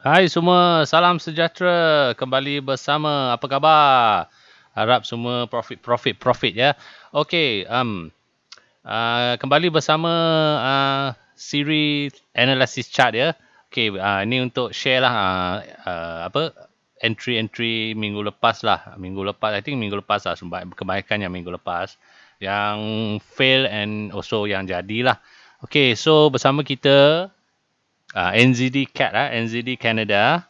Hai semua, salam sejahtera. Kembali bersama, apa khabar? Harap semua profit ya. Okey, kembali bersama siri analysis chart ya. Okey, ini untuk share lah apa entry-entry minggu lepas lah. Minggu lepas, I think minggu lepas lah, kebanyakan yang minggu lepas. Yang fail and also yang jadilah. Okey, so bersama kita NZD CAT NZD Canada.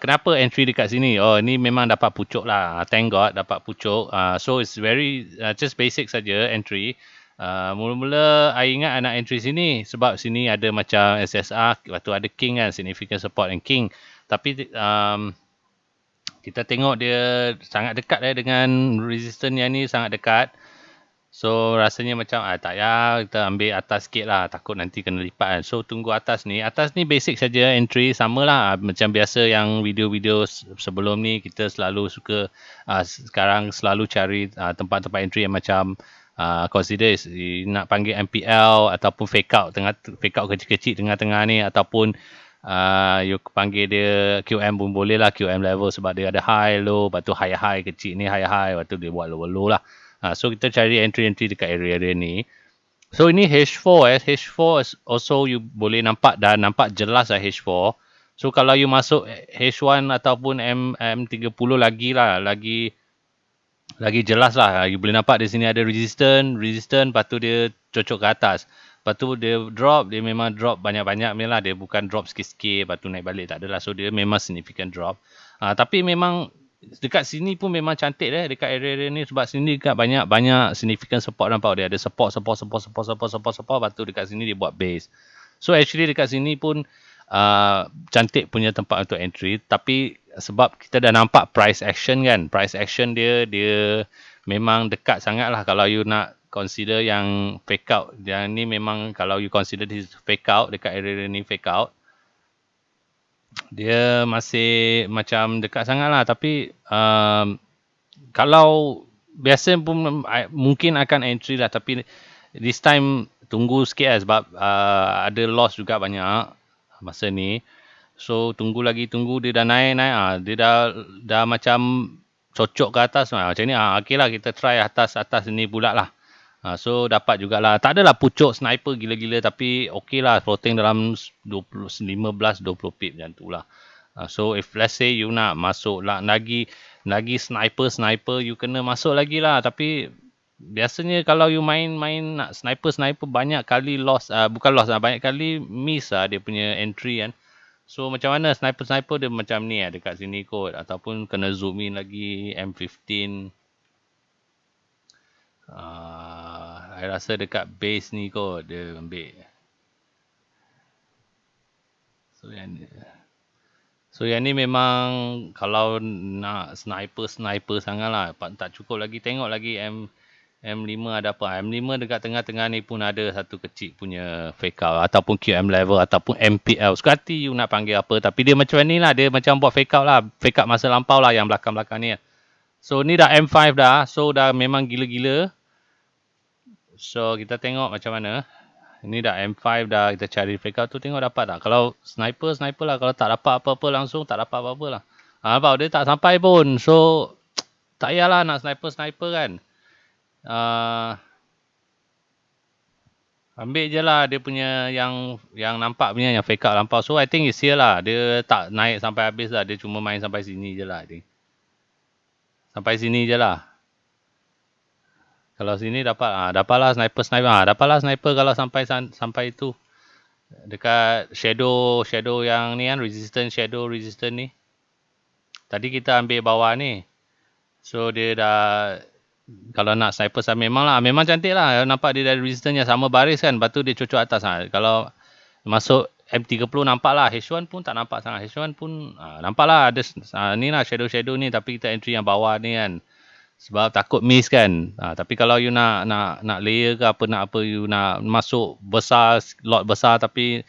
Kenapa entry dekat sini? Oh, ni memang dapat pucuk lah. Thank God dapat pucuk. So it's very just basic saja entry. Mula-mula I ingat anak entry sini sebab sini ada macam SSR, lepas tu ada King kan, significant support and King. Tapi kita tengok dia sangat dekat dengan resistance yang ni, sangat dekat. So rasanya macam tak payah kita ambil atas sikit lah, takut nanti kena lipat kan. So tunggu atas ni. Atas ni basic saja entry, samalah macam biasa yang video-video sebelum ni kita selalu suka sekarang selalu cari tempat-tempat entry yang macam consider nak panggil MPL ataupun fake out kecil-kecil tengah-tengah ni, ataupun you panggil dia QM pun boleh lah, QM level sebab dia ada high low, lepas tu high kecil ni high, lepas tu dia buat low lah. So kita cari entry-entry dekat area-area ni. So ini H4 H4 also you boleh nampak dah, nampak jelas lah H4. So kalau you masuk H1 ataupun M30 lagi lah, lagi jelas lah. You boleh nampak di sini ada resistance, lepas tu dia cocok ke atas. Lepas tu dia memang drop banyak-banyak ni lah. Dia bukan drop sikit-sikit, lepas tu naik balik, tak adalah. So dia memang significant drop. Tapi memang dekat sini pun memang cantik dekat area-area ni, sebab sini dekat banyak significant support, nampak dia ada support, lepas tu dekat sini dia buat base. So actually dekat sini pun cantik punya tempat untuk entry, tapi sebab kita dah nampak price action kan, price action dia memang dekat sangat lah. Kalau you nak consider yang fake out, yang ni memang kalau you consider this fake out, dekat area ni fake out, dia masih macam dekat sangat lah. Tapi kalau biasa pun mungkin akan entry lah, tapi this time tunggu sikit lah, sebab ada loss juga banyak masa ni. So tunggu dia dah naik dia dah macam cocok ke atas macam ni. Okey lah, kita try atas ni pula lah. So dapat jugalah, tak adalah pucuk sniper gila-gila, tapi okey lah, floating dalam 15-20 pip macam tu lah. So if let's say you nak masuk lagi sniper, you kena masuk lagi lah. Tapi biasanya kalau you main nak sniper banyak kali loss, bukan loss banyak kali miss dia punya entry kan. So macam mana sniper dia macam ni dekat sini kot, ataupun kena zoom in lagi M15. I rasa dekat base ni kot dia ambil. So yang ni, memang kalau nak sniper sangat lah, tak cukup lagi. Tengok lagi M5 ada apa. M5 dekat tengah-tengah ni pun ada satu kecil punya fake out, ataupun QM level, ataupun MPL. Suka hati you nak panggil apa, tapi dia macam ni lah. Dia macam buat fake out lah. Fake out masa lampau lah, yang belakang-belakang ni. So ni dah M5 dah. So dah memang gila-gila. So kita tengok macam mana. Ini dah M5 dah, kita cari fake out tu, tengok dapat tak. Kalau sniper lah. Kalau tak dapat apa-apa langsung, tak dapat apa-apa lah. Nampak dia tak sampai pun. So tak payahlah nak sniper kan. Ambil je lah dia punya yang nampak punya, yang fake out lampau. So I think it's here lah. Dia tak naik sampai habis lah. Dia cuma main sampai sini je lah, I think. Sampai sini je lah. Kalau sini dapat, dapatlah sniper. Dapatlah sniper kalau sampai itu. Dekat shadow yang ni kan, shadow resistance ni. Tadi kita ambil bawah ni. So dia dah, kalau nak sniper memang cantik lah. Nampak dia dari resistance yang sama baris kan. Lepas tu dia cocok atas. Kalau masuk M30 nampak lah. H1 pun tak nampak sangat. H1 pun nampak lah ada ni lah, shadow ni. Tapi kita entry yang bawah ni kan, sebab takut miss kan. Tapi kalau you nak layer ke apa, you nak masuk besar, lot besar, tapi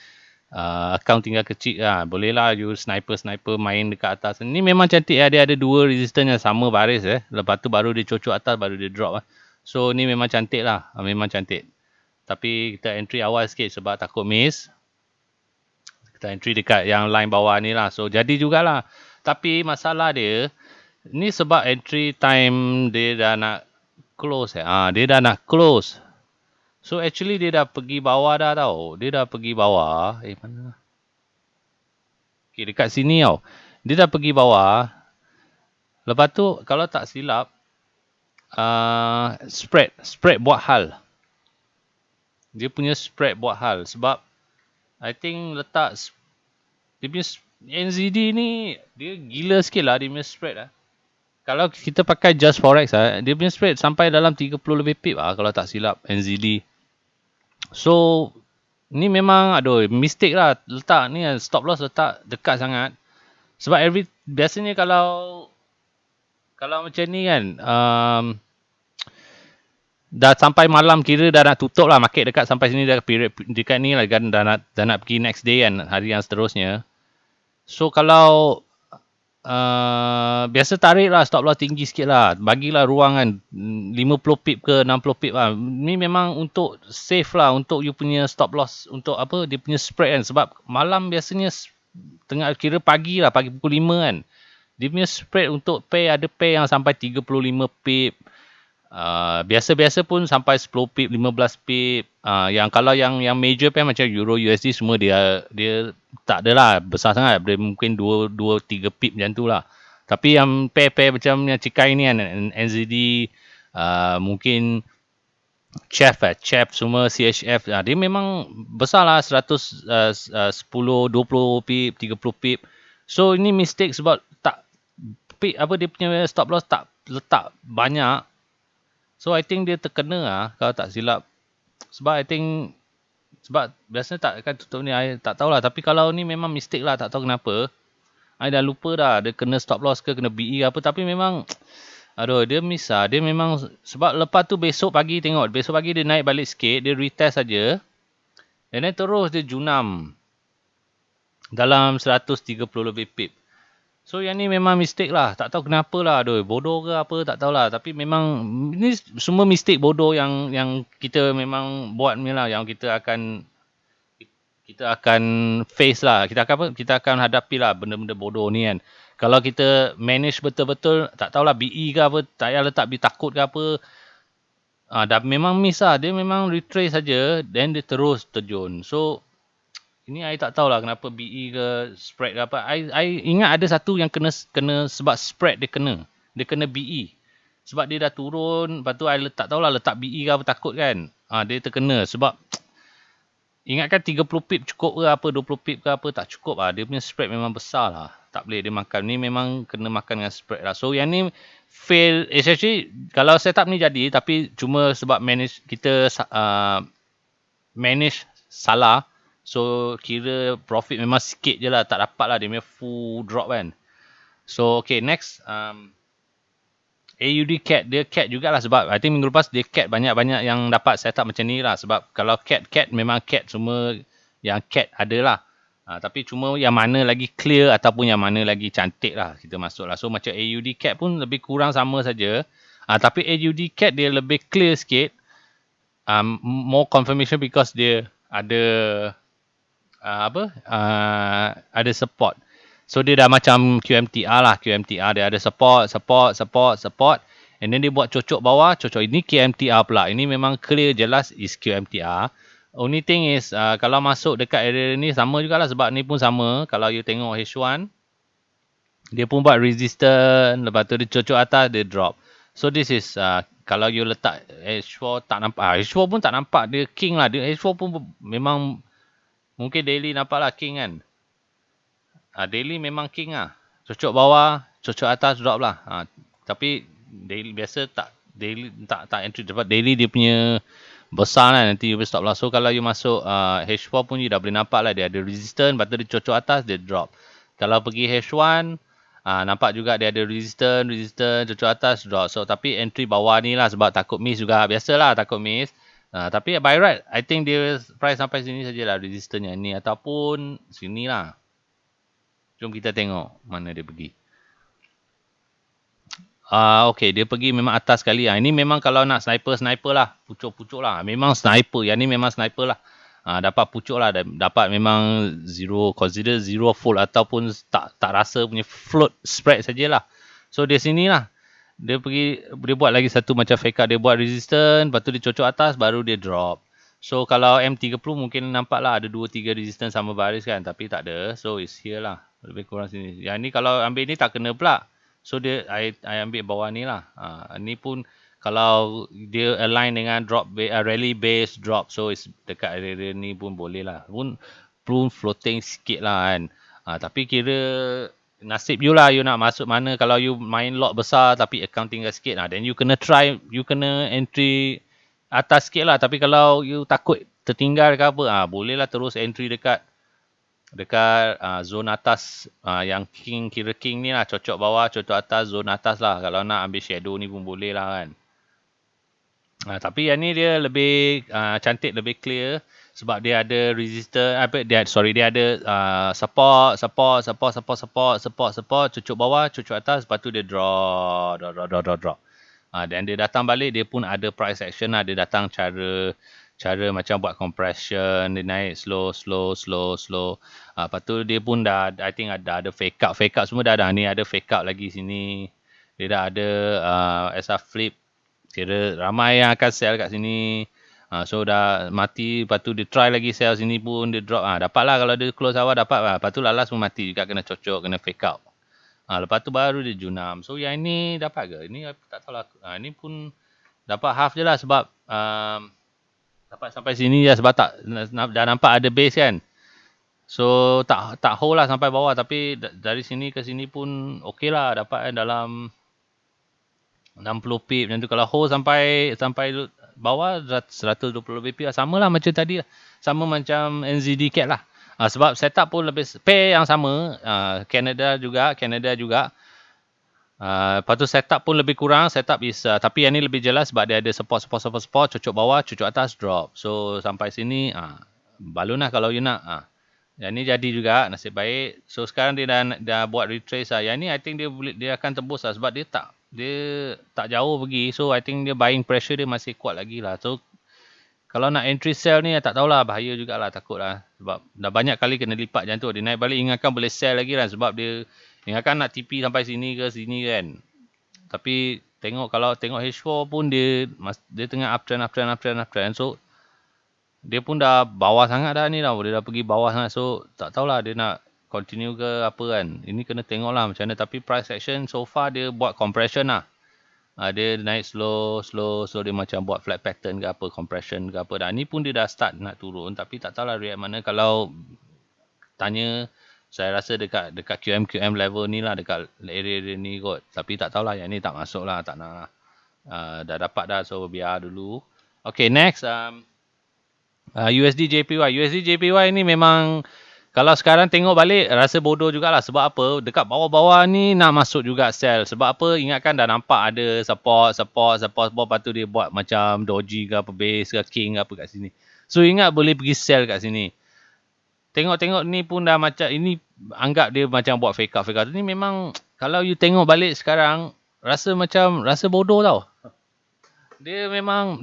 account tinggal kecil lah, boleh lah you sniper main dekat atas. Ni memang cantik dia ada dua resistance yang sama baris lepas tu baru dia cocok atas, baru dia drop So ni memang cantik lah, memang cantik. Tapi kita entry awal sikit sebab takut miss. Tak entry dekat yang line bawah ni lah. So jadi jugalah. Tapi masalah dia, ni sebab entry time dia dah nak close. Dia dah nak close. So actually dia dah pergi bawah dah tau. Dia dah pergi bawah. Mana? Okay, dekat sini tau. Dia dah pergi bawah. Lepas tu kalau tak silap, spread buat hal. Dia punya spread buat hal. Sebab I think letak dia punya NZD ni dia gila sikit lah dia punya spread lah. Kalau kita pakai Just Forex lah, dia punya spread sampai dalam 30 lebih pip lah kalau tak silap NZD. So ni memang mistake lah letak ni stop loss letak dekat sangat. Sebab biasanya kalau macam ni kan, dah sampai malam kira dah nak tutup lah market dekat sampai sini dah period dekat ni lah kan dah nak pergi next day kan hari yang seterusnya. So kalau biasa tarik lah stop loss tinggi sikit lah. Bagilah ruang kan 50 pip ke 60 pip lah. Ni memang untuk safe lah untuk you punya stop loss untuk apa dia punya spread kan. Sebab malam biasanya tengah kira pagi lah pagi pukul 5 kan. Dia punya spread untuk ada pay yang sampai 35 pip. Biasa-biasa pun sampai 10 pip, 15 pip. Yang kalau yang major pair macam Euro USD semua dia tak adalah besar sangat. Dia mungkin 2 3 pip macam tu lah. Tapi yang pair-pair macam yang cikai ni kan NZD mungkin Chef semua CHF dia memang besar lah 100 10 20 pip 30 pip. So ini mistake sebab tak pip apa dia punya stop loss tak letak banyak. So I think dia terkena lah kalau tak silap. Sebab I think sebab biasanya tak akan tutup ni I tak tahulah. Tapi kalau ni memang mistake lah tak tahu kenapa. I dah lupa dah dia kena stop loss ke kena BE ke apa. Tapi memang dia miss lah. Dia memang sebab lepas tu besok pagi tengok. Besok pagi dia naik balik sikit. Dia retest saja. And then terus dia junam. Dalam 130 lebih pip. So yang ni memang mistake lah. Tak tahu kenapa lah. Bodoh ke apa tak tahulah. Tapi memang ni semua mistake bodoh yang kita memang buat ni lah. Yang kita akan face lah. Kita akan hadapi lah benda-benda bodoh ni kan. Kalau kita manage betul-betul, tak tahulah BE ke apa, tak payah letak takut ke apa. Dah memang miss lah. Dia memang retrace saja, then dia terus terjun. So, ini I tak tahulah kenapa BE ke spread ke apa. I ingat ada satu yang kena sebab spread dia kena. Dia kena BE. Sebab dia dah turun, lepas tu I tak tahulah letak BE ke apa takut kan. Dia terkena sebab ingatkan 30 pip cukup ke apa, 20 pip ke apa tak cukup lah. Dia punya spread memang besar lah. Tak boleh dia makan. Ni memang kena makan dengan spread lah. So yang ni fail. Actually kalau setup ni jadi tapi cuma sebab kita manage salah. So kira profit memang sikit je lah. Tak dapat lah dia punya full drop kan. So okay next. AUD CAT. Dia CAT jugalah sebab I think minggu lepas dia CAT banyak-banyak yang dapat setup macam ni lah. Sebab kalau CAT memang CAT semua yang CAT ada lah. Tapi cuma yang mana lagi clear ataupun yang mana lagi cantik lah kita masuk lah. So macam AUD CAT pun lebih kurang sama saja. Tapi AUD CAT dia lebih clear sikit. More confirmation because dia ada ada support. So dia dah macam QMTR lah. QMTR dia ada support. And then dia buat cocok bawah. Cocok ini QMTR pula. Ini memang clear jelas is QMTR. Only thing is kalau masuk dekat area ni sama jugalah sebab ni pun sama. Kalau you tengok H1 dia pun buat resistance. Lepas tu dia cocok atas dia drop. So this is kalau you letak H4 tak nampak. H4 pun tak nampak. Dia king lah. H4 pun memang mungkin daily nampak lah king kan. Daily memang king lah. Cocok bawah, cocok atas drop lah. Tapi daily biasa tak entry sebab daily dia punya besar lah nanti you stop lah. So kalau you masuk H4 pun you dah boleh nampak lah dia ada resistance, lepas tu dia cocok atas dia drop. Kalau pergi H1 nampak juga dia ada resistance, cocok atas drop. So tapi entry bawah ni lah sebab takut miss juga. Biasalah takut miss. Tapi by right I think dia price sampai sini sajalah resistance yang ni ataupun sini lah. Jom kita tengok mana dia pergi. Okay, dia pergi memang atas sekali. Ini memang kalau nak sniper lah. Pucuk-pucuk lah. Memang sniper. Yang ni memang sniper lah. dapat pucuk lah, dapat memang zero, consider zero fold ataupun tak rasa punya float spread sajalah. So di sini lah dia buat lagi satu macam fake out, dia buat resistance, lepas tu dia cocok atas baru dia drop. So kalau M30 mungkin nampak lah ada 2-3 resistance sama baris kan, tapi tak ada. So it's here lah, lebih kurang sini. Yang ni kalau ambil ni tak kena pula. So I ambil bawah ni lah. Ni pun kalau dia align dengan rally base drop, so it's dekat area ni pun boleh lah. Pun floating sikit lah kan. Tapi kira nasib you lah, you nak masuk mana. Kalau you main lot besar tapi account tinggal sikit, then you kena entry atas sikit lah. Tapi kalau you takut tertinggal ke apa, boleh lah terus entry dekat zone atas, yang kira king ni lah, cocok bawah, cocok atas, zone atas lah. Kalau nak ambil shadow ni pun boleh lah kan. Tapi yang ni dia lebih cantik, lebih clear sebab dia ada resistor, dia ada support, cucuk bawah, cucuk atas, lepas tu dia drop. Dan dia datang balik, dia pun ada price action lah. Dia datang cara macam buat compression, dia naik slow. Lepas tu dia pun I think ada fake out semua dah ada. Ni ada fake out lagi sini. Dia dah ada SR flip. Kira ramai yang akan sell kat sini. So dah mati, lepas tu dia try lagi sell sini pun dia drop. Dapat lah kalau dia close awal, dapat lah. Lepas tu lalas pun mati juga, kena cocok, kena fake out. Lepas tu baru dia junam. So yang ni dapat ke? Ini tak tahu lah. Ini pun dapat half je lah sebab dapat sampai sini je sebab dah nampak ada base kan. So tak hold lah sampai bawah, tapi dari sini ke sini pun okey lah, dapat dalam 60 pip macam tu. Kalau hold sampai bawah 120 lebih pip lah. Sama lah macam tadi lah. Sama macam NZD cat lah. Sebab setup pun lebih pair yang sama. Canada juga. Lepas tu setup pun lebih kurang. Setup is tapi yang ni lebih jelas sebab dia ada support, cucuk bawah, cucuk atas, drop. So sampai sini balun lah kalau you nak. Yang ni jadi juga, nasib baik. So sekarang dia dah buat retrace lah. Yang ni I think dia akan tembus lah sebab dia tak jauh pergi. So I think dia buying pressure dia masih kuat lagi lah. So kalau nak entry sell ni tak tahulah, bahaya jugalah, takut lah. Sebab dah banyak kali kena lipat macam tu. Dia naik balik ingatkan boleh sell lagi lah sebab dia ingatkan nak TP sampai sini ke sini kan. Tapi kalau tengok H4 pun dia tengah uptrend. So dia pun dah bawah sangat dah ni dah. Dia dah pergi bawah sangat. So tak tahulah dia nak continue ke apa kan. Ini kena tengok lah macam mana. Tapi price action so far dia buat compression lah. Dia naik slow. So dia macam buat flat pattern ke apa, compression ke apa. Dan ni pun dia dah start nak turun. Tapi tak tahulah react mana. Kalau tanya, saya rasa dekat QM level ni lah. Dekat area ni kot. Tapi tak tahulah, yang ni tak masuk lah. Tak nak. Dah dapat dah. So biar dulu. Okay, next. USD JPY ni memang kalau sekarang tengok balik rasa bodoh jugalah. Sebab apa? Dekat bawah-bawah ni nak masuk juga sell. Sebab apa? Ingatkan dah nampak ada support. Lepas tu dia buat macam doji ke apa, base ke king ke apa kat sini. So ingat boleh pergi sell kat sini. Tengok ni pun dah macam, ini anggap dia macam buat fake out. Ni memang kalau you tengok balik sekarang rasa bodoh tau. Dia memang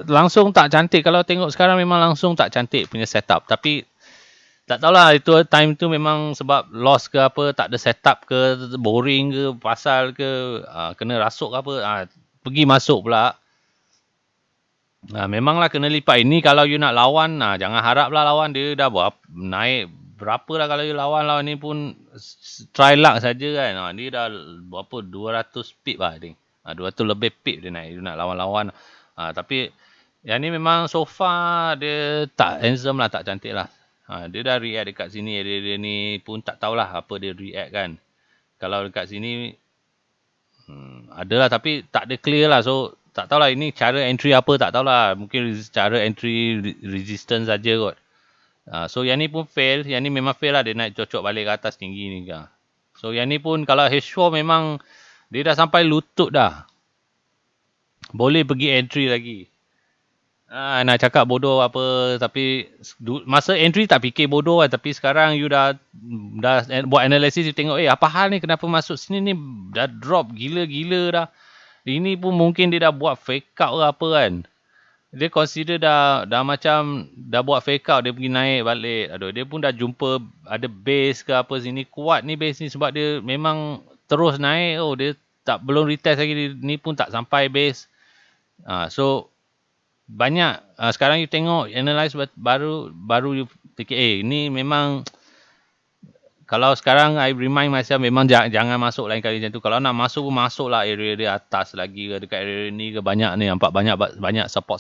langsung tak cantik. Kalau tengok sekarang memang langsung tak cantik punya setup. Tapi tak tahulah itu time tu memang sebab loss ke apa, tak ada setup ke, boring ke, pasal ke, kena rasuk ke apa, pergi masuk pula. Memanglah kena lipat. Ini kalau you nak lawan, jangan harap lah lawan. Dia dah naik berapa lah kalau you lawan ni pun try luck saja kan. Dia dah berapa, 200 pip lah I think. 200 lebih pip dia naik. You nak lawan-lawan. Tapi yang ni memang so far dia tak handsome lah, tak cantik lah. Dia dah react dekat sini, dia ni pun tak tahulah apa dia react kan. Kalau dekat sini adalah tapi tak ada clear lah. So tak tahulah ini cara entry apa, tak tahulah. Mungkin cara entry resistance saja kot. So yang ni pun fail. Yang ni memang fail lah, dia naik cocok balik ke atas tinggi ni. So yang ni pun kalau H4 memang dia dah sampai lutut dah. Boleh pergi entry lagi. Nak cakap bodoh apa, tapi masa entry tak fikir bodoh kan. Tapi sekarang you dah buat analisis, you tengok apa hal ni, kenapa masuk sini ni dah drop gila-gila dah. Ini pun mungkin dia dah buat fake out ke apa kan. dia consider dah macam dah buat fake out, dia pergi naik balik. Aduh, dia pun dah jumpa ada base ke apa sini. Kuat ni base ni sebab dia memang terus naik. Oh, dia tak belum retest lagi, ni pun tak sampai base. So banyak sekarang you tengok analyze baru you fikir ni memang kalau sekarang I remind myself memang jangan masuk lain kali macam tu. Kalau nak masuk pun masuklah area dia atas lagi ke, dekat area ni ke, banyak ni nampak banyak support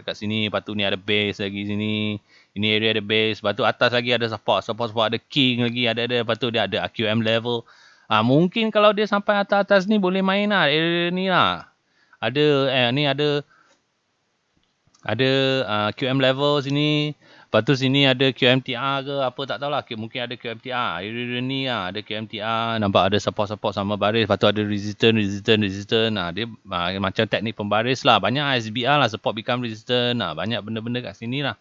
dekat sini. Lepas tu ni ada base lagi sini. Ini area ada base. Lepas tu atas lagi ada support ada king lagi ada. Lepas tu dia ada AQM level. Mungkin kalau dia sampai atas ni boleh main lah area ni lah. Ni ada QM level sini. Lepas tu sini ada QMTR ke apa tak tahulah. Mungkin ada QMTR. Area ni lah ada QMTR. Nampak ada support sama baris. Lepas tu ada resistance. Dia macam teknik pembaris lah. Banyak SBR lah support become resistant. Banyak benda-benda kat sini lah.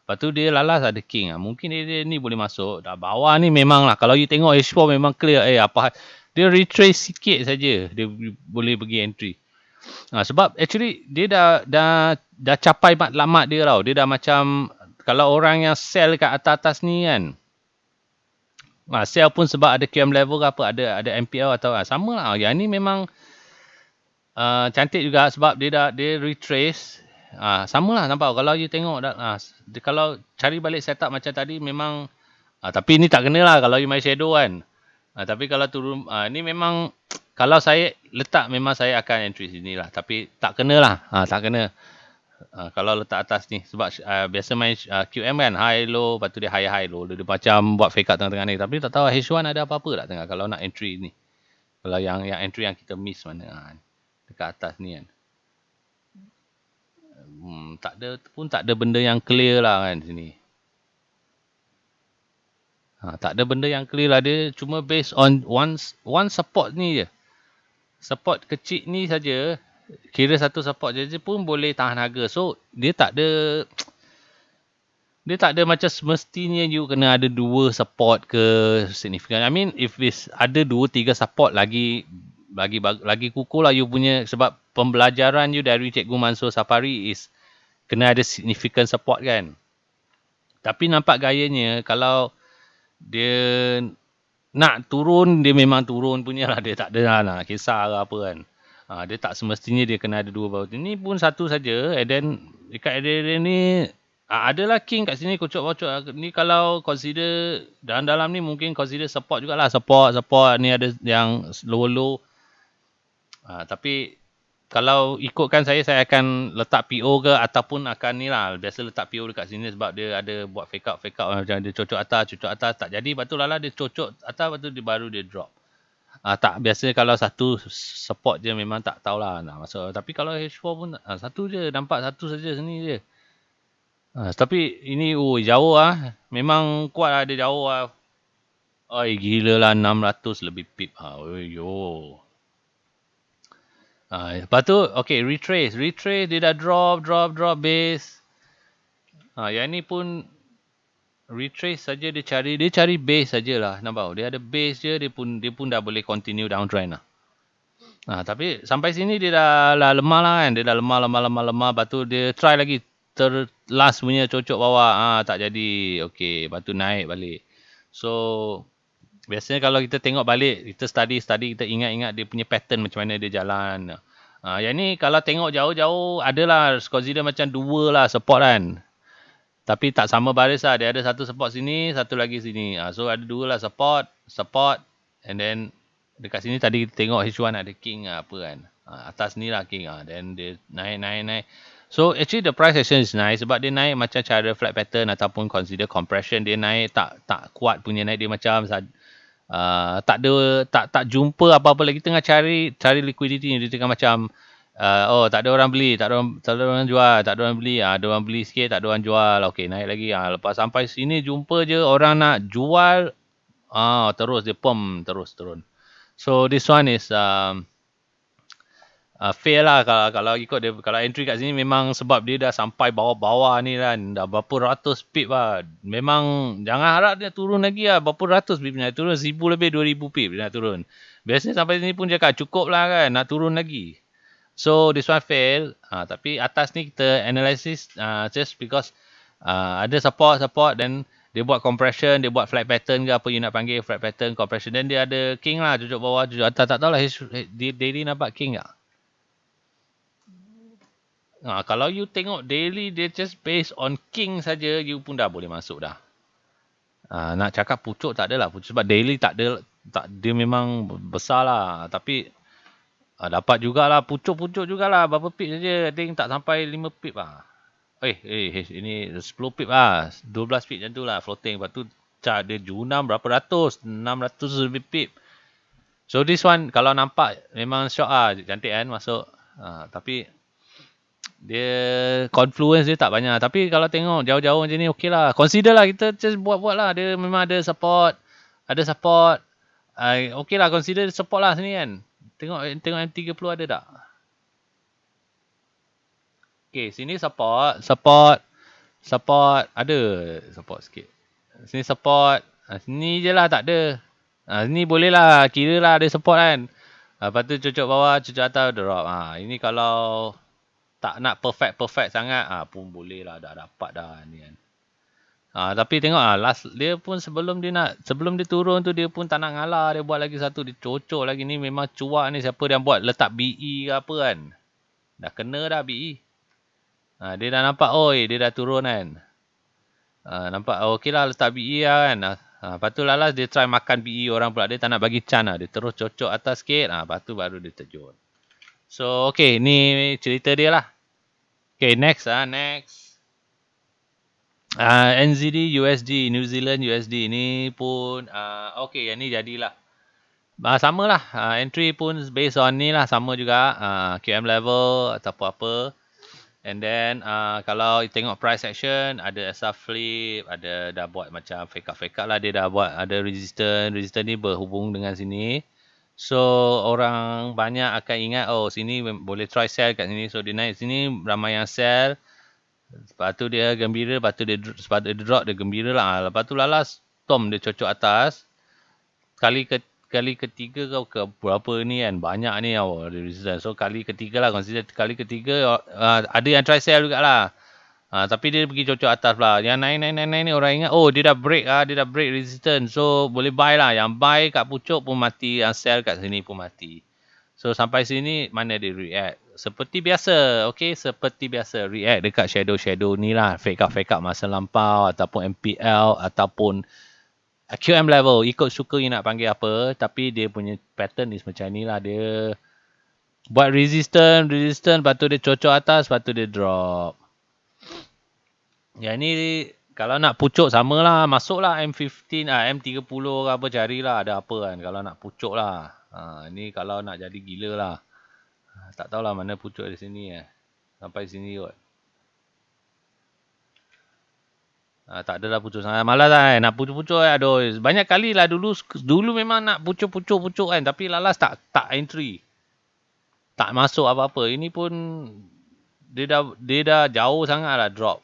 Lepas tu dia lalas ada king. Mungkin dia ni boleh masuk. Dah bawah ni memang lah. Kalau you tengok H4 memang clear. Apa dia retrace sikit saja dia boleh pergi entry. Sebab actually dia dah capai matlamat dia tau. Dia dah macam kalau orang yang sell kat atas ni kan. Sell pun sebab ada QM level ke apa, ada MPL atau sama lah. Yang ni memang cantik juga sebab dia retrace. Sama lah nampak kalau you tengok kalau cari balik setup macam tadi memang tapi ni tak kena lah kalau you main shadow kan. Tapi kalau turun ni memang kalau saya letak memang saya akan entry sini lah. Tapi tak kena lah. Tak kena. Kalau letak atas ni. Sebab biasa main QM kan. High low. Lepas tu dia high low. Dia macam buat fake out tengah-tengah ni. Tapi tak tahu H1 ada apa-apa tak tengah. Kalau nak entry ni. Kalau yang entry yang kita miss mana. Dekat atas ni kan. Tak ada benda yang clear lah kan sini. Tak ada benda yang clear lah. Dia cuma based on one support ni je. Support kecil ni saja. Kira satu support je pun boleh tahan harga. So, dia tak ada macam semestinya you kena ada 2 support ke significant. I mean, if ada 2-3 support lagi kukuh lah you punya. Sebab pembelajaran you dari Cikgu Mansur Safari is kena ada significant support kan. Tapi nampak gayanya kalau dia nak turun, dia memang turun punya lah. Dia tak ada nak kisah ke apa kan. Dia tak semestinya dia kena ada 2 bawah. Ini pun satu saja. And then dekat area ni adalah king kat sini kocok-kocok. Ni kalau consider dalam ni mungkin consider support jugalah. Support. Ni ada yang low. Tapi kalau ikutkan saya akan letak PO ke ataupun akan ni lah. Biasa letak PO dekat sini sebab dia ada buat fake out macam dia cocok atas tak jadi. Lepas tu lala dia cocok atas, lepas tu dia baru dia drop. Tak biasa kalau satu support je memang tak tahulah nak masuk. Tapi kalau H4 pun satu je, nampak satu saja sini je. Tapi ini jauh memang kuat lah dia jauh lah. Gila lah 600 lebih pip. Lepas tu, okay, retrace dia dah drop base. Yang ni pun retrace saja dia cari base sajalah. Nampak dia ada base je, dia pun dah boleh continue downtrend lah. Tapi sampai sini dia dah lemah lah kan. Dia dah lemah. Lepas tu dia try lagi last punya cocok bawah. Tak jadi. Okay, lepas tu naik balik. So biasanya kalau kita tengok balik, kita study, kita ingat-ingat dia punya pattern macam mana dia jalan. Yang ni kalau tengok jauh-jauh, adalah consider macam 2 lah support kan. Tapi tak sama baris lah. Dia ada satu support sini, satu lagi sini. So ada 2 lah support. And then dekat sini tadi kita tengok H1 ada king apa kan. Atas ni lah king. Then dia naik. So actually the price action is nice sebab dia naik macam cara flat pattern ataupun consider compression. Dia naik tak kuat punya naik. Dia macam tak jumpa apa-apa lagi. Tengah cari liquidity. Dia tengah macam tak ada orang beli, tak ada orang jual, tak ada orang beli. Ada orang beli sikit, tak ada orang jual. Okay, naik lagi. Lepas sampai sini jumpa je orang nak jual. Terus dia terus turun. So this one is fair lah kalau ikut dia. Kalau entry kat sini memang sebab dia dah sampai bawah-bawah ni kan. Dah berapa ratus pip lah. Memang jangan harap dia turun lagi lah. Berapa ratus pip nak turun. 1,000 lebih 2,000 pip dia nak turun. Biasanya sampai sini pun cakap cukup lah kan. Nak turun lagi. So this one fail. Tapi atas ni kita analysis just because ada support then dia buat compression, dia buat flat pattern ke apa you nak panggil, flat pattern compression, then dia ada king lah, cucuk bawah cucuk atas, tak tahulah daily nampak king tak. Kalau you tengok daily dia just based on king saja, you pun dah boleh masuk dah. Nak cakap pucuk tak adalah, pucuk sebab daily tak ada, dia memang besar lah, tapi dapat jugalah pucuk-pucuk jugalah, berapa pip saja, I think tak sampai 5 pip lah. Ini 10 pip lah, 12 pip macam tu lah floating, lepas tu dia junam berapa ratus, 600 lebih pip. So this one kalau nampak memang syok lah, cantik kan masuk. Tapi dia confluence dia tak banyak. Tapi kalau tengok jauh-jauh macam ni okey lah. Consider lah, kita just buat-buat lah. Dia memang ada support. Ada support. Okey lah, consider support lah sini kan. Tengok M30 ada tak? Okey, sini support. Support. Ada support sikit. Sini support. Sini je lah tak ada. Sini boleh lah. Kira lah ada support kan. Lepas tu cucuk bawah, cucuk atas, drop. Ini kalau tak nak perfect sangat pun boleh lah, dah dapat dah ni kan. Tapi tengok last dia pun sebelum dia turun tu dia pun tak nak ngalah, dia buat lagi satu, dia cocok lagi ni, memang cuak ni, siapa yang buat letak BE ke apa kan. Dah kena dah BE. Dia dah nampak dia dah turun kan. Nampak okey lah letak BE lah kan. Lepas tu lalas dia try makan BE orang pula, dia tak nak bagi chance lah, dia terus cocok atas sikit, lepas tu baru dia terjun. So okey, ni cerita dia lah. Okay, next. NZD USD, New Zealand USD ni pun okay, yang ni jadilah. Sama lah. Entry pun based on ni lah, sama juga. QM level ataupun apa. And then kalau tengok price action, ada SR flip, ada dah buat macam fake up lah, dia dah buat ada resistance ni berhubung dengan sini. So orang banyak akan ingat sini boleh try sell kat sini, so dia naik sini ramai yang sell. Lepas tu dia gembira, lepas tu dia drop, dia gembira lah. Lepas tu lalas Tom dia cocok atas. Kali ketiga kau ke berapa ni kan, banyak ni resistance. So kali ketiga lah, consider kali ketiga ada yang try sell jugalah. Tapi dia pergi cocok atas pula. Yang naik ni orang ingat dia dah break dia dah break resistance. So boleh buy lah. Yang buy kat pucuk pun mati, yang sell kat sini pun mati. So sampai sini mana dia react? Seperti biasa, okay? Seperti biasa react dekat shadow ni lah. Fake up masa lampau ataupun MPL ataupun QM level. Ikut suka you nak panggil apa. Tapi dia punya pattern ni macam ni lah. Dia buat resistance, lepas tu dia cocok atas, lepas tu dia drop. Yang ni kalau nak pucuk sama lah, masuk lah M15, M30 ke apa, carilah ada apa kan kalau nak pucuk lah. Ni kalau nak jadi gila lah. Tak tahulah mana pucuk di sini sampai sini kot. Tak adalah pucuk sangat, malas lah nak pucuk-pucuk aduh. Banyak kali lah dulu memang nak pucuk kan, tapi lalas tak entry. Tak masuk apa-apa. Ini pun dia dah jauh sangat lah drop.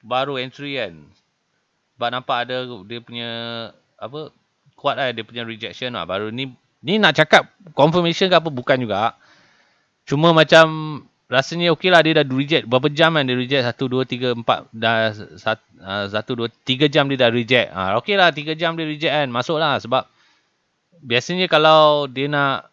Baru entry kan. Sebab nampak ada dia punya apa kuat lah, dia punya rejection lah. Baru ni nak cakap confirmation ke apa bukan juga. Cuma macam rasanya okey lah, dia dah reject berapa jam kan, dia reject 1 2 3 4 dah 1 2 3 jam dia dah reject. Okey lah 3 jam dia reject kan, masuk lah. Sebab biasanya kalau dia nak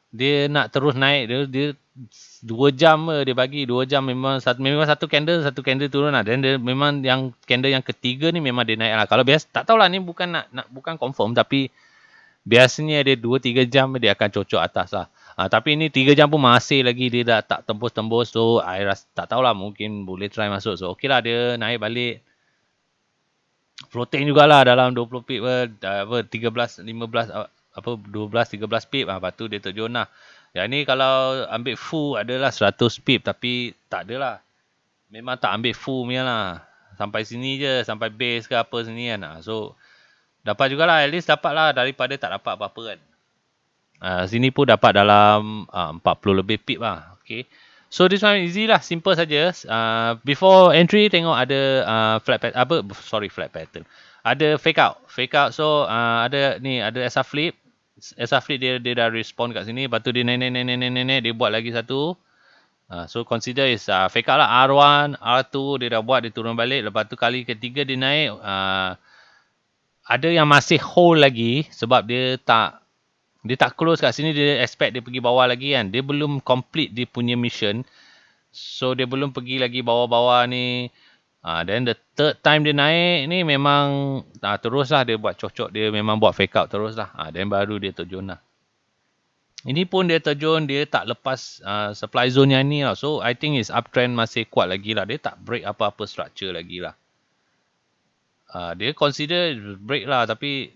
terus naik, dia 2 jam dia bagi 2 jam, memang satu candle turun lah. Dan dia memang yang candle yang ketiga ni memang dia naik lah. Kalau biasa tak tahulah, ni bukan bukan confirm, tapi biasanya dia 2-3 jam dia akan cocok atas lah. Tapi ni 3 jam pun masih lagi dia dah tak tembus. So I rasa tak tahulah, mungkin boleh try masuk. So okey lah, dia naik balik. Floating jugalah dalam 20 pip 13 15 apa 12 13 pip. Lepas tu dia terjun lah. Yang ni kalau ambil full adalah 100 pip, tapi tak adalah. Memang tak ambil full punya lah. Sampai sini je, sampai base ke apa sini kan. So dapat jugalah, at least dapat lah daripada tak dapat apa-apa kan. Sini pun dapat dalam 40 lebih pip lah. Okay. So this one easy lah, simple saja. Before entry tengok ada flat pattern. Ada fake out. So ada SR flip. SR flip dia dah respond kat sini. Lepas tu dia naik, dia buat lagi satu. So consider is fake out lah. R1, R2 dia dah buat, dia turun balik. Lepas tu kali ketiga dia naik, ada yang masih hold lagi sebab dia tak close kat sini, dia expect dia pergi bawah lagi kan. Dia belum complete dia punya mission. So dia belum pergi lagi bawah-bawah ni. Then the third time dia naik ni memang teruslah dia buat cocok, dia memang buat fake out teruslah. Then baru dia terjun lah. Ini pun dia terjun, dia tak lepas supply zone yang ni lah. So I think is uptrend masih kuat lagi lah. Dia tak break apa-apa structure lagi lah. Dia consider break lah, tapi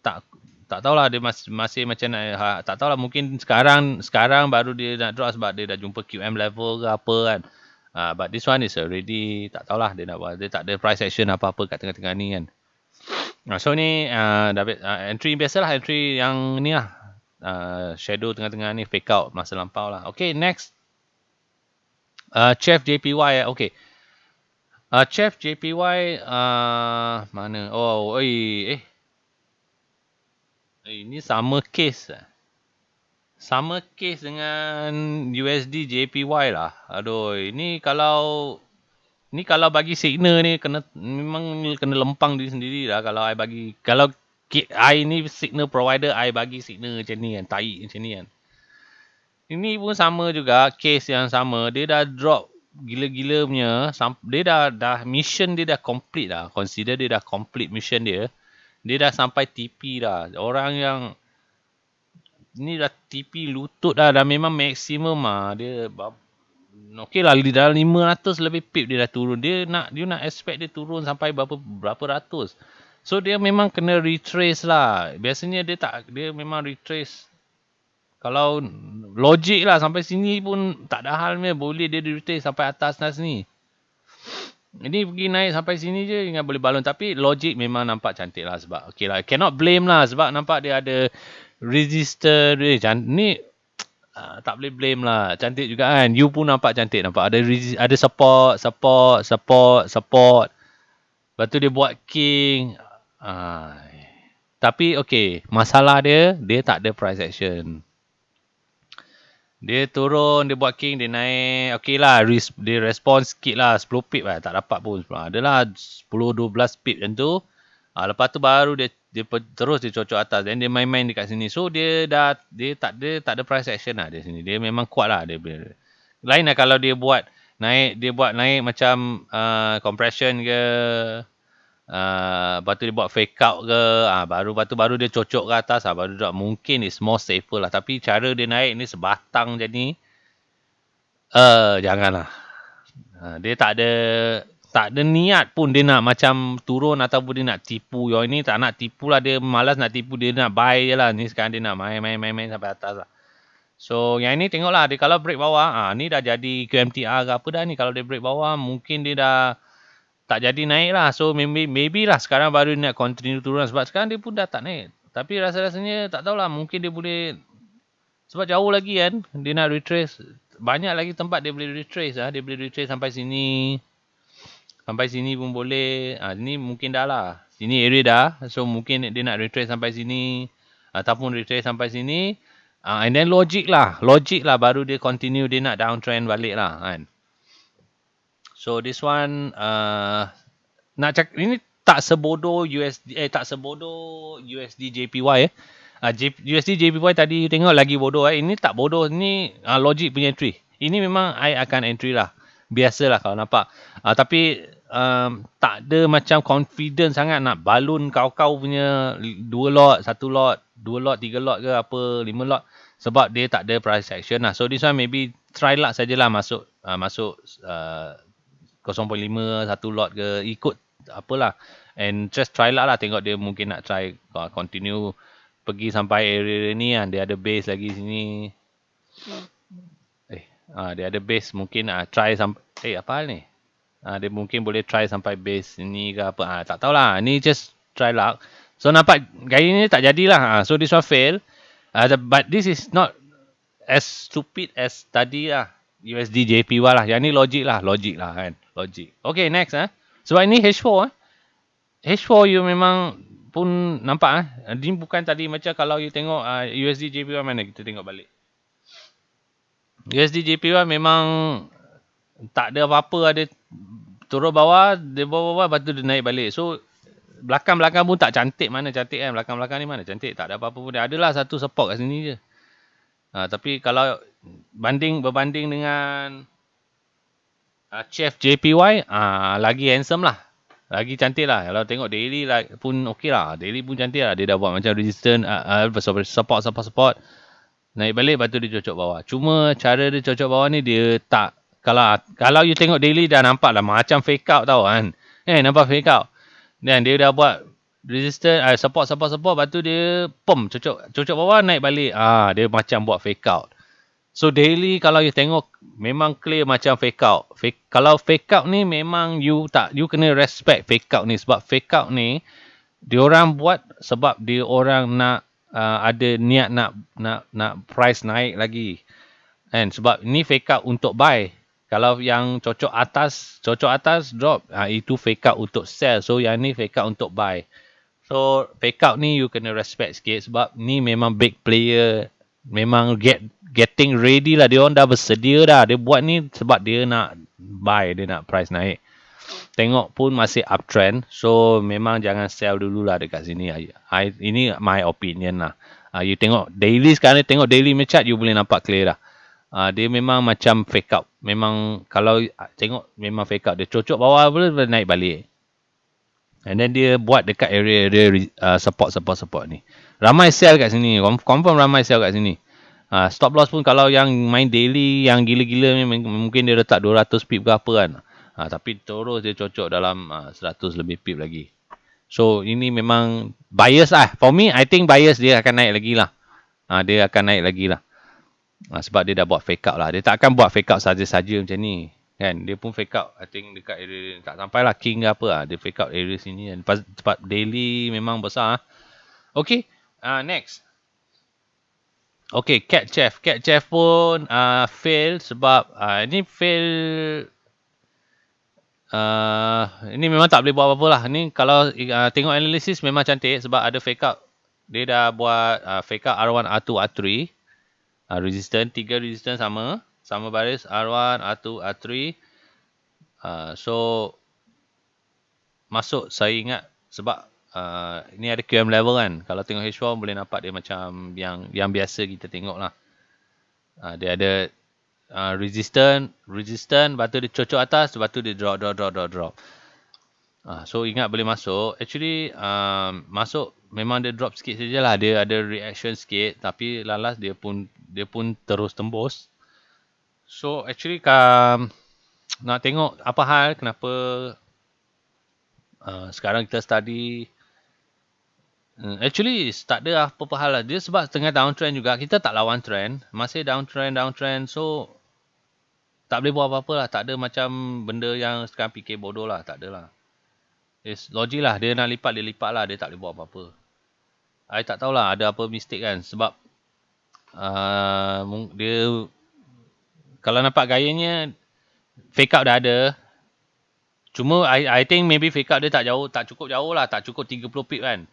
tak tahulah dia masih macam nak, tak tahulah, mungkin sekarang baru dia nak drop sebab dia dah jumpa QM level ke apa kan. But this one is already, tak tahulah dia nak buat, dia tak ada price action apa-apa kat tengah-tengah ni kan. So ni entry biasalah, entry yang ni lah, shadow tengah-tengah ni, fake out masa lampau lah. Okay, next, Chef JPY. Okay, Chef JPY mana? Ini sama case. Sama case dengan USD JPY lah. Aduh, ini kalau bagi signal ni memang kena lempang diri sendiri lah. Kalau I ni signal provider, I bagi signal macam ni kan, tahi macam ni kan. Ini pun sama juga, case yang sama. Dia dah drop gila-gila punya. Dia dah mission dia dah complete dah. Consider dia dah complete mission dia. Dia dah sampai TP dah. Orang yang ni dah TP lutut dah memang maksimum lah. Dia okey lah, dalam 500 lebih pip dia dah turun. Dia nak expect dia turun sampai berapa ratus. So dia memang kena retrace lah. Biasanya dia memang retrace. Kalau logik lah sampai sini pun tak ada hal ni, boleh dia retrace sampai atas ni. Ini pergi naik sampai sini je ingat boleh balon, tapi logik memang nampak cantik lah sebab okey lah, cannot blame lah sebab nampak dia ada resistor dia ni. Tak boleh blame lah. Cantik juga kan. You pun nampak cantik. Nampak ada support. Lepas tu dia buat king. Tapi okay, masalah dia tak ada price action. Dia turun, dia buat king, dia naik. Okay lah, dia respon sikit lah. 10 pip lah. Tak dapat pun. Adalah 10-12 pip macam tu. Lepas tu baru dia terus dia cocok atas, dan dia main-main dekat sini. So dia tak ada price action lah di sini. Dia memang kuat lah dia. Lain lah kalau dia buat naik macam compression ke, lepas tu dia buat fake out ke, baru dia cocok ke atas, baru drop. Mungkin is more safer lah. Tapi cara dia naik ni sebatang macam ni, janganlah. Dia tak ada niat pun dia nak macam turun ataupun dia nak tipu. Yang ini tak nak tipu lah, dia malas nak tipu, dia nak buy je lah. Ni sekarang dia nak main sampai atas lah. So yang ini tengoklah, dia kalau break bawah, ni dah jadi QMTR ke apa dah ni. Kalau dia break bawah, mungkin dia dah tak jadi naik lah. So maybe lah sekarang baru dia nak continue turun, sebab sekarang dia pun dah tak naik. Tapi rasa-rasanya tak tahulah, mungkin dia boleh, sebab jauh lagi kan, dia nak retrace. Banyak lagi tempat dia boleh retrace lah. Dia boleh retrace sampai sini. Sampai sini pun boleh. Ni mungkin dah lah. Sini area dah. So mungkin dia nak retrace sampai sini. Ataupun retrace sampai sini. And then logic lah. Baru dia continue, dia nak downtrend balik lah kan. So this one, nak cakap, ini tak sebodoh USD JPY USD JPY tadi tengok lagi bodoh. Ini tak bodoh. Ini logic punya entry. Ini memang I akan entry lah. Biasalah kalau nampak. Tapi tak ada macam confident sangat nak balun kau punya 2 lot, 1 lot, 2 lot, 3 lot ke apa, 5 lot. Sebab dia tak ada price action lah. So this one maybe try lah sajalah masuk 0.5, 1 lot ke, ikut apalah. And just try lah tengok dia mungkin nak try continue pergi sampai area ni kan. Dia ada base lagi sini. Dia ada base, mungkin try sampai apa hal ni? Dia mungkin boleh try sampai base ni ke apa. Tak tahulah. Ni just try luck. So nampak gaya ni tak jadilah. So this one fail. But this is not as stupid as tadi lah. USD JPY lah. Yang ni logic lah kan. Logic. Okay, next Sebab ini H4 H4 you memang pun nampak Ini bukan tadi macam kalau you tengok USD JPY mana, kita tengok balik. USD JPY memang tak ada apa-apa, ada turun bawah, dia bawah-bawah, lepas tu dia naik balik. So belakang-belakang pun tak cantik, mana cantik kan, belakang-belakang ni mana cantik, tak ada apa-apa pun. Dia adalah satu support kat sini je. Tapi kalau berbanding dengan Chef JPY, lagi handsome lah, lagi cantik lah. Kalau tengok daily lah pun okey lah, daily pun cantik lah. Dia dah buat macam resistance, support, naik balik, lepas tu dia cocok bawah. Cuma cara dia cocok bawah ni, dia tak, kalau you tengok daily dah nampak lah macam fake out tau kan. Nampak fake out. Dan dia dah buat resistance, support, lepas tu dia cocok bawah, naik balik. Dia macam buat fake out. So daily kalau you tengok memang clear macam fake out. Kalau fake out ni memang you kena respect fake out ni, sebab fake out ni diorang buat sebab dia orang nak ada niat nak price naik lagi. Kan, sebab ni fake out untuk buy. Kalau yang cocok atas drop, itu fake out untuk sell. So yang ni fake out untuk buy. So fake out ni you kena respect sikit, sebab ni memang big player, memang getting ready lah. Dia orang dah bersedia dah. Dia buat ni sebab dia nak buy, dia nak price naik. Tengok pun masih uptrend. So memang jangan sell dululah dekat sini. Ini my opinion lah. You tengok daily sekarang ni, tengok daily chart, you boleh nampak clear dah. Dia memang macam fake out. Memang kalau tengok memang fake out. Dia cocok bawah pun naik balik. And then dia buat dekat area support ni. Ramai sell kat sini. Confirm ramai sell kat sini. Stop loss pun kalau yang main daily, yang gila-gila ni, mungkin dia letak 200 pip ke apa kan. Tapi terus dia cocok dalam 100 lebih pip lagi. So ini memang bias lah. For me, I think bias dia akan naik lagi lah. Dia akan naik lagi lah. Sebab dia dah buat fake out lah. Dia tak akan buat fake out saja-saja macam ni. Kan, dia pun fake out, I think dekat area tak sampai lah king ke apa lah. Dia fake out area sini kan. Sebab daily memang besar. Okay, next. Okay, Cat Chef pun fail sebab ini fail. Ini memang tak boleh buat apa-apa lah. Ni kalau tengok analisis memang cantik sebab ada fake out. Dia dah buat fake out R1, R2, R3. Resistance, 3 resistance sama baris, R1, R2, R3. So masuk saya ingat sebab ini ada QM level kan. Kalau tengok H4 boleh nampak dia macam yang biasa kita tengok lah. Dia ada resistance, lepas tu dia cocok atas, lepas tu dia drop. So ingat boleh masuk. Actually masuk memang dia drop sikit sajalah. Dia ada reaction sikit, tapi lalas dia pun terus tembus. So actually nak tengok apa hal, kenapa sekarang kita study. Actually tak ada apa-apa hal lah. Dia sebab tengah downtrend juga. Kita tak lawan trend. Masih downtrend. So tak boleh buat apa-apa lah. Tak ada macam benda yang sekarang fikir bodoh lah. Tak ada lah. It's logik lah. Dia nak lipat, dia lipat lah. Dia tak boleh buat apa-apa. I tak tahulah ada apa mistake kan. Sebab dia kalau nampak gayanya fake out dah ada. Cuma I think maybe fake out dia tak cukup jauh lah. Tak cukup 30 pip kan.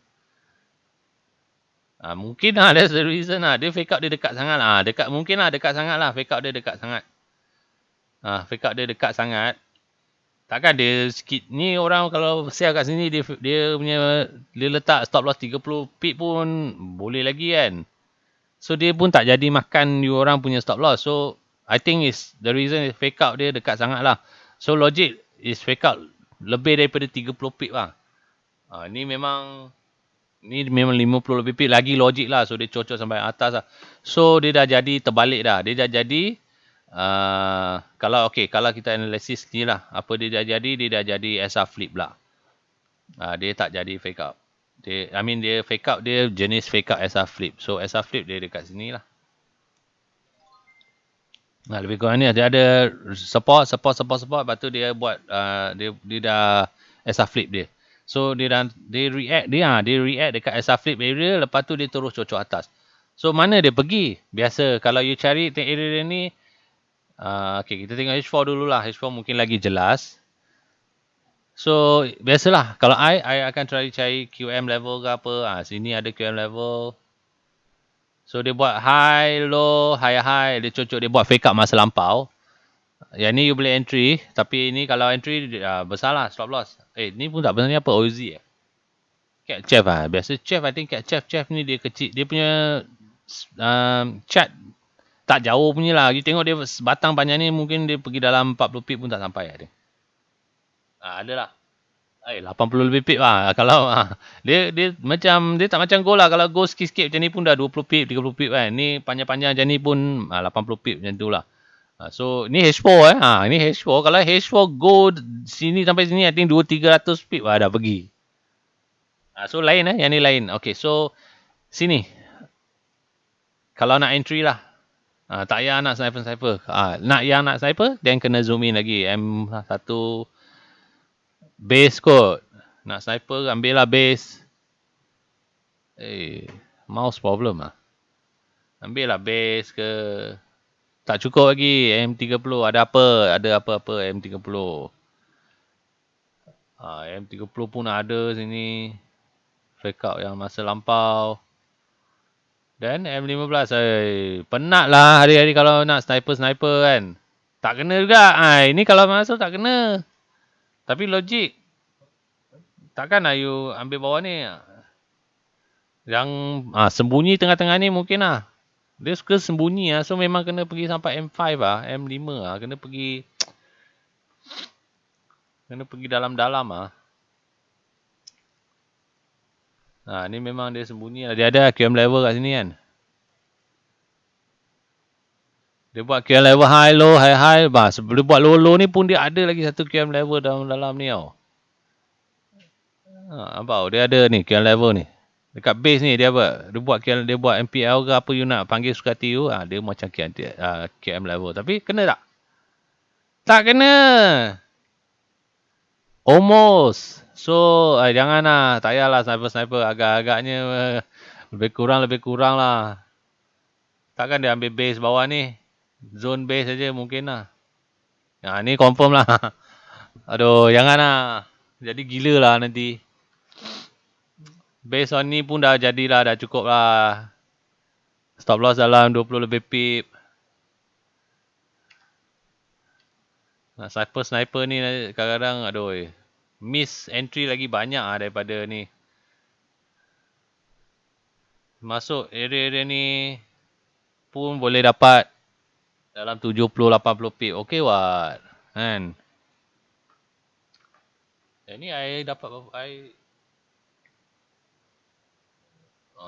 Mungkin lah, that's the reason lah. Dia fake out dia dekat sangat lah. Mungkin lah dekat sangat lah. Fake out dia dekat sangat. Fake out dia dekat sangat. Takkan dia sikit. Ni orang kalau sell kat sini, dia letak stop loss 30 pip pun boleh lagi kan. So dia pun tak jadi makan you orang punya stop loss. So I think is the reason is fake out dia dekat sangat lah. So logic is fake out lebih daripada 30 pip lah. Ni memang 50 lebih pip lagi logik lah. So dia cocok sampai atas lah. So dia dah jadi terbalik dah. Dia dah jadi kalau kita analisis ni lah, apa dia dah jadi, dia dah jadi SR flip lah. Dia tak jadi fake out. Dia fake out, dia jenis fake out SR flip. So SR flip dia dekat sini lah. Lebih kurang ni dia ada support. Lepas tu dia buat dia dah SR flip dia. So dia react dekat SR flip area, lepas tu dia terus cocok atas. So mana dia pergi? Biasa kalau you cari area ni, kita tengok H4 dulu lah. H4 mungkin lagi jelas. So biasalah kalau I akan try cari QM level ke apa. Sini ada QM level. So dia buat high, low, high, high. Dia cocok dia buat fake up masa lampau. Yang ni you boleh entry. Tapi ni kalau entry besar lah stop loss. Ni pun tak besar ni apa? OZ Cat Chef ah. Biasa Chef I think Cat Chef ni dia kecil. Dia punya chart tak jauh punya lah. You tengok dia batang panjang ni mungkin dia pergi dalam 40 pip pun tak sampai ada. Ada lah. 80 lebih pip lah. Kalau dia macam dia tak macam gold lah. Kalau gold sikit-sikit macam ni pun dah 20 pip, 30 pip kan. Ni panjang-panjang macam ni pun 80 pip macam tu lah. So ni H4 ni H4. Kalau H4 gold sini sampai sini I think 200-300 pip dah pergi. So lain yang ni lain. Okay, so sini. Kalau nak entry lah. Tak payah nak sniper. Nak sniper, then kena zoom in lagi. M1 base kot. Nak sniper, ambil lah base. Mouse problem lah. Ambil lah base ke. Tak cukup lagi. M30. Ada apa-apa M30. M30 pun ada sini. Fake out yang masa lampau. Dan M15. Penat lah hari-hari kalau nak sniper kan. Tak kena juga. Ini kalau masuk tak kena. Tapi logik. Takkan lah you ambil bawah ni. Yang sembunyi tengah-tengah ni mungkin lah. Dia suka sembunyi lah. So memang kena pergi sampai M5 lah. M5 lah. Kena pergi dalam-dalam lah. Ni memang dia sembunyi lah. Dia ada QM level kat sini kan. Dia buat QM level high low, high high. Sebelum dia buat low low ni pun dia ada lagi satu QM level dalam ni tau. Nampak dia ada ni QM level ni. Dekat base ni dia buat MPL ke apa you nak panggil suka hati you. Dia macam QM level. Tapi kena tak? Tak kena. Almost. So janganlah. Tak payahlah sniper. Agak-agaknya lebih kurang lah. Takkan dia ambil base bawah ni. Zone base saja mungkin lah. Ni confirm lah. Aduh, janganlah. Jadi gila lah nanti. Based on ni pun dah jadilah, dah cukup lah. Stop loss dalam 20 lebih pip. Sniper ni kadang-kadang aduh. Miss entry lagi banyak daripada ni. Masuk area-area ni pun boleh dapat dalam 70-80 pip. Okay what? Kan? Yang ni I dapat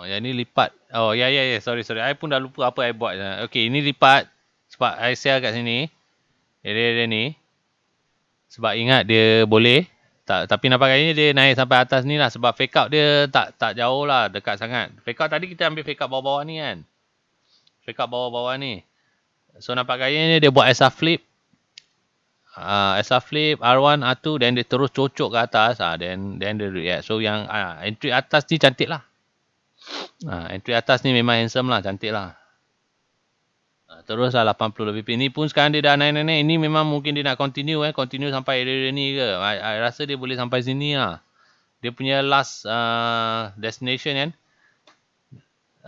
yang ni lipat. Sorry. I pun dah lupa apa I buat. Okay, ini lipat. Sebab I share kat sini. Area-area ni. Sebab ingat dia boleh. Tapi nampak kayaknya dia naik sampai atas ni lah. Sebab fake out dia tak jauh lah. Dekat sangat. Fake out tadi kita ambil fake out bawah-bawah ni kan. Fake out bawah-bawah ni. So nampak kayaknya dia buat SR flip. SR flip, R1, R2. Then dia terus cocok ke atas. Then dia react. So yang entry atas ni cantik lah. Entry atas ni memang handsome lah. Cantik lah. Terus lah 80 lebih pip. Ni pun sekarang dia dah naik-naik. Ini memang mungkin dia nak continue continue sampai area ni ke. I rasa dia boleh sampai sini lah. Dia punya last destination kan.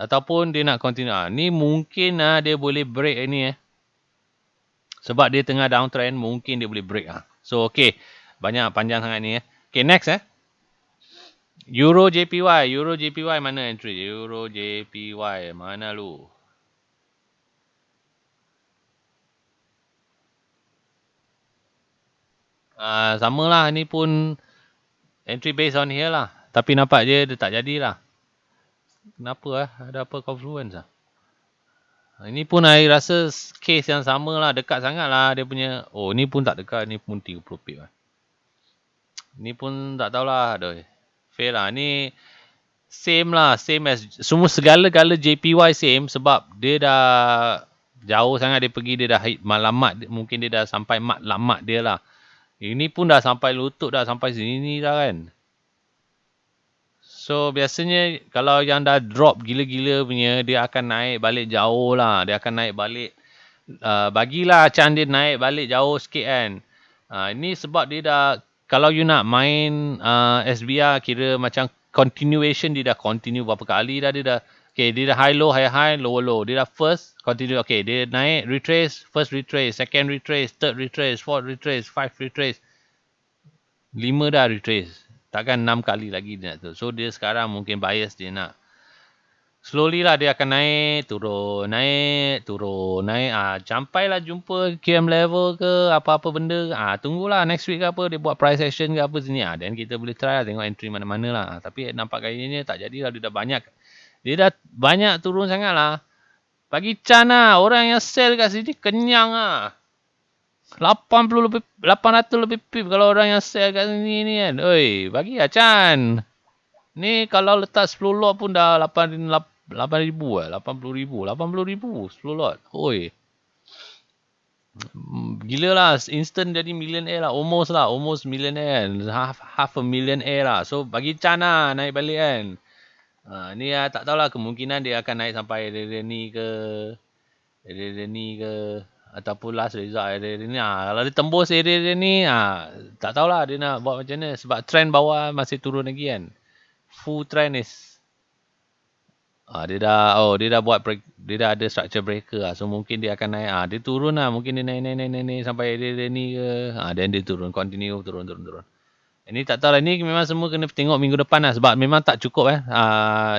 Ataupun dia nak continue. Ni mungkin dia boleh break ni Sebab dia tengah downtrend, mungkin dia boleh break So okay. Banyak panjang sangat ni Okay, next Euro JPY mana entry? Euro JPY mana lu? Sama lah, ni pun entry based on here lah. Tapi nampak dia tak jadilah. Kenapa Ada apa confluence Ini pun I rasa case yang sama lah. Dekat sangat lah dia punya. Ni pun tak dekat. Ni pun 30 pip lah. Ni pun tak tahulah. Aduh. Fail lah. Ni same lah. Same as semua segala-gala JPY same. Sebab dia dah jauh sangat dia pergi. Dia dah hit malamat. Mungkin dia dah sampai mat lamat dia lah. Ini pun dah sampai lutut dah. Sampai sini dah kan. So biasanya kalau yang dah drop gila-gila punya, dia akan naik balik jauh lah. Dia akan naik balik. Bagilah chance dia naik balik jauh sikit kan. Ini sebab dia dah, kalau you nak main SBR kira macam continuation, dia dah continue berapa kali dah. Dia dah Okay, dia dah high low, high high, low low. Dia dah first, continue. Okay, dia naik, retrace, first retrace, second retrace, third retrace, fourth retrace, five retrace. 5 dah retrace. Takkan 6 kali lagi dia nak tu. So dia sekarang mungkin bias dia nak slowly lah dia akan naik, turun, naik, turun, naik. Sampailah jumpa QM level ke apa-apa benda. Tunggulah next week ke apa dia buat price action ke apa sini. Then kita boleh try lah tengok entry mana-mana lah. Tapi nampak kayaknya tak jadilah, dia dah banyak. Dia dah banyak turun sangat lah. Bagi Chan lah. Orang yang sell kat sini kenyang lah. 80 lebih, 800 lebih pip kalau orang yang sell kat sini ni kan. Oi, bagi lah Chan. Ni kalau letak 10 lot pun dah 8,000 80,000. 80,000 10 lot. Oi. Gila lah. Instant jadi millionaire lah. Almost millionaire kan. Half a millionaire lah. So bagi Chan lah naik balik kan. Ni tak tahulah, kemungkinan dia akan naik sampai area ni ke. Area ni ke. Ataupun last result area ni. Kalau dia tembus area ni. Tak tahulah dia nak buat macam mana. Sebab trend bawah masih turun lagi kan. Full trend is dia dah buat dia dah ada structure breaker lah. So mungkin dia akan naik. Dia turun lah. Mungkin dia naik sampai dia ni ke. Then dia turun. Continue turun. Ini tak tahu lah. Ini memang semua kena tengok minggu depan lah. Sebab memang tak cukup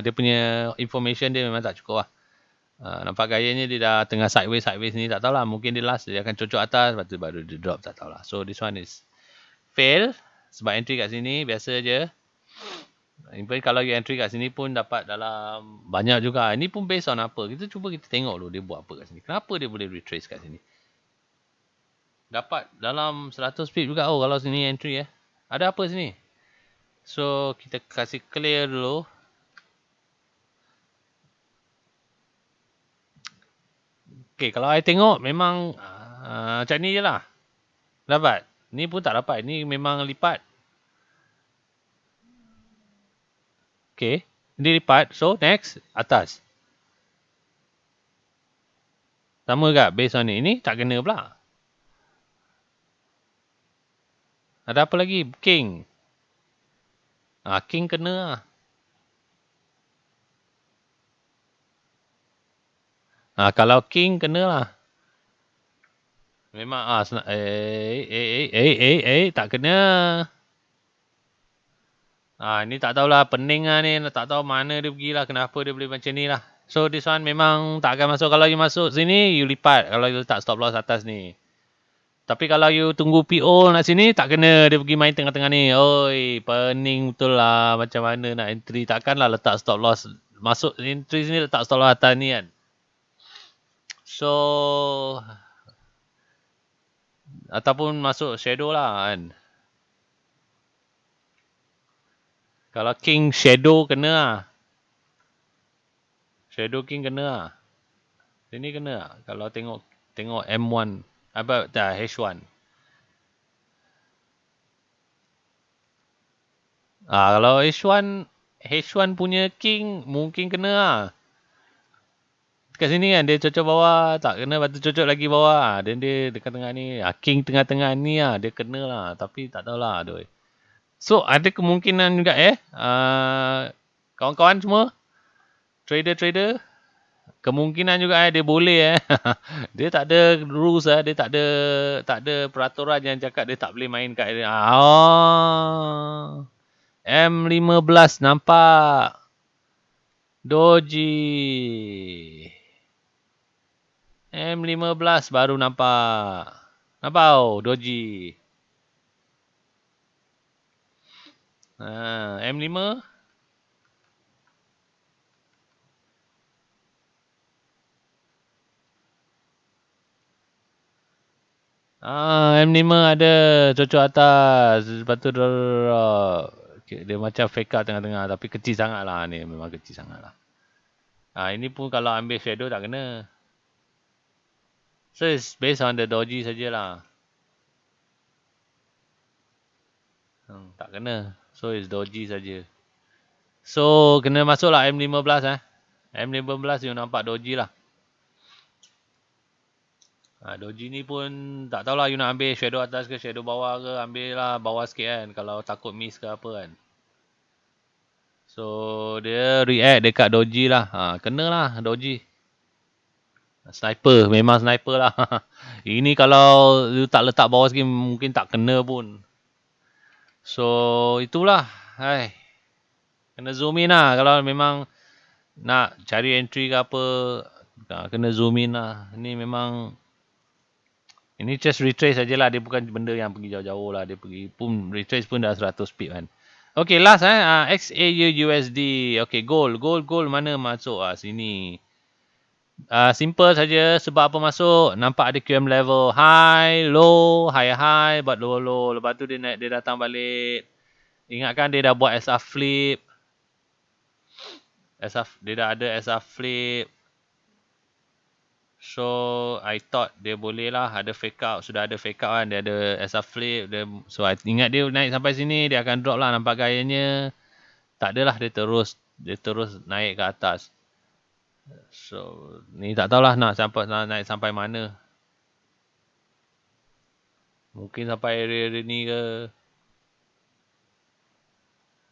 dia punya information dia memang tak cukup lah. Nampak gayanya dia dah tengah sideways ni. Tak tahu lah. Mungkin dia last. Dia akan cocok atas. Lepas tu baru dia drop. Tak tahu lah. So this one is fail. Sebab entry kat sini biasa je. Even kalau you entry kat sini pun dapat dalam banyak juga. Ini pun based on apa. Kita cuba kita tengok dulu dia buat apa kat sini. Kenapa dia boleh retrace kat sini. Dapat dalam 100 pip juga. Kalau sini entry Ada apa sini. So kita kasih clear dulu. Okay, kalau I tengok memang macam ni je lah. Dapat. Ni pun tak dapat. Ni memang lipat. Okay. Ini lipat. So next. Atas. Sama tak based on ni? Ini tak kena pula. Ada apa lagi? King. King kena lah. Kalau king kena lah. Memang tak kena. Ni tak tahulah, pening lah ni. Tak tahu mana dia pergi lah. Kenapa dia boleh macam ni lah. So this one memang tak akan masuk. Kalau you masuk sini, you lipat. Kalau you letak stop loss atas ni. Tapi kalau you tunggu PO nak sini, tak kena. Dia pergi main tengah-tengah ni. Oi, pening betul lah. Macam mana nak entry. Takkanlah letak stop loss. Masuk entry sini letak stop loss atas ni kan. So ataupun masuk shadow lah kan. Kalau king shadow kena lah. Shadow king kena lah. Sini kena lah. Kalau tengok M1. H1. Kalau H1 punya king mungkin kena lah. Kat sini kan dia cocok bawah. Tak kena, lepas tu cocok lagi bawah. Dan dia dekat tengah ni. King tengah-tengah ni lah. Dia kena lah. Tapi tak tahulah. Aduh. So ada kemungkinan juga kawan-kawan semua. Trader. Kemungkinan juga dia boleh dia tak ada rules dia tak ada peraturan yang cakap dia tak boleh main kat dia. M15 nampak. Doji. M15 baru nampak. Nampak Doji. M5. M5 ada cocok atas. Lepas tu dia macam fake out tengah-tengah. Tapi kecil sangat lah ni. Memang kecil sangat lah. Ini pun kalau ambil shadow tak kena. So it's based on the doji sajalah. Tak kena. So it's doji saja. So kena masuk lah M15 M15 you nampak doji lah. Doji ni pun tak tahulah you nak ambil shadow atas ke shadow bawah ke. Ambil lah bawah sikit kan. Kalau takut miss ke apa kan. So dia react dekat doji lah. Kena lah doji. Sniper, memang sniper lah. Ini kalau you tak letak bawah sikit mungkin tak kena pun. So itulah. Hai. Kena zoom in lah kalau memang nak cari entry ke apa. Kena zoom in lah. Ini memang ini just retrace sajalah, dia bukan benda yang pergi jauh-jauh lah, dia pergi pun retrace pun dah 100 pip kan. Okay, last XAU USD. Okay, gold mana masuk sini. Simple saja, sebab apa masuk, nampak ada QM level high, low, high, but low. Lepas tu dia naik, dia datang balik. Ingatkan dia dah buat SR flip. Dia dah ada SR flip. So I thought dia boleh lah, ada fake out, sudah ada fake out kan, dia ada SR flip, so I ingat dia naik sampai sini dia akan drop lah, nampak gayanya. Tak adalah, dia terus naik ke atas. So ni tak tahulah nak naik sampai mana. Mungkin sampai area ni ke.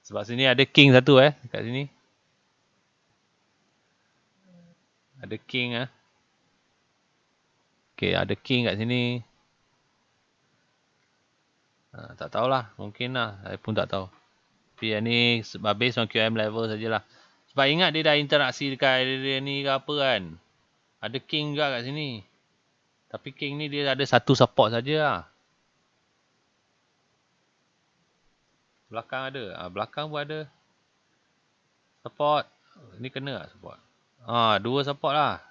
Sebab sini ada king satu kat sini. Ada king Okay, ada king kat sini. Tak tahulah, mungkin lah, saya pun tak tahu. Tapi yang ni sebab based on QM level sajalah. Sebab ingat dia dah interaksi dekat area ni ke apa kan. Ada king juga kat sini. Tapi king ni dia ada satu support saja lah. Belakang ada. Belakang pun ada. Support. Ni kena tak support? Dua support lah.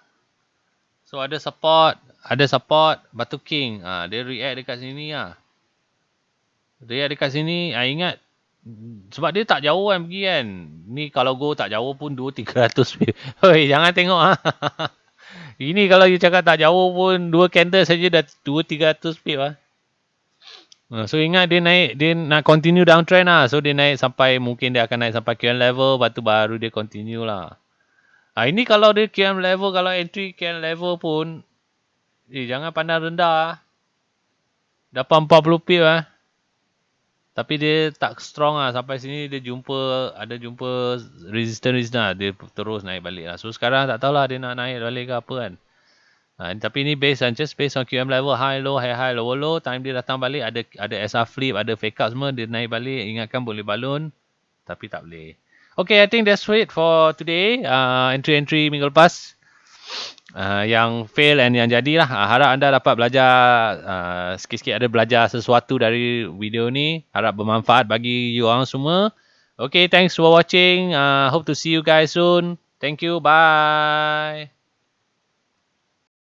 So ada support. Batu king. Dia react dekat sini lah. React dekat sini. Ingat. Sebab dia tak jauh kan pergi kan. Ni kalau go tak jauh pun 200-300 Hoi, jangan tengok Ini kalau you cakap tak jauh pun 2 candle saja dah 200-300 pip So ingat dia naik, dia nak continue downtrend lah. So dia naik sampai, mungkin dia akan naik sampai QM level, lepas tu baru dia continue lah. Ini kalau dia QM level, kalau entry QM level pun, jangan pandang rendah dapat 40 pip Tapi dia tak strong lah. Sampai sini dia ada jumpa resistance lah. Dia terus naik balik lah. So sekarang tak tahulah dia nak naik balik ke apa kan. Tapi ni just based on QM level, high, low, low. Time dia datang balik, ada SR flip, ada fake out semua. Dia naik balik. Ingatkan boleh balon. Tapi tak boleh. Okay, I think that's it for today. Entry minggu lepas. Yang fail and yang jadilah. Harap anda dapat belajar sikit-sikit, ada belajar sesuatu dari video ni. Harap bermanfaat bagi you orang semua. Okay, thanks for watching. Hope to see you guys soon. Thank you. Bye.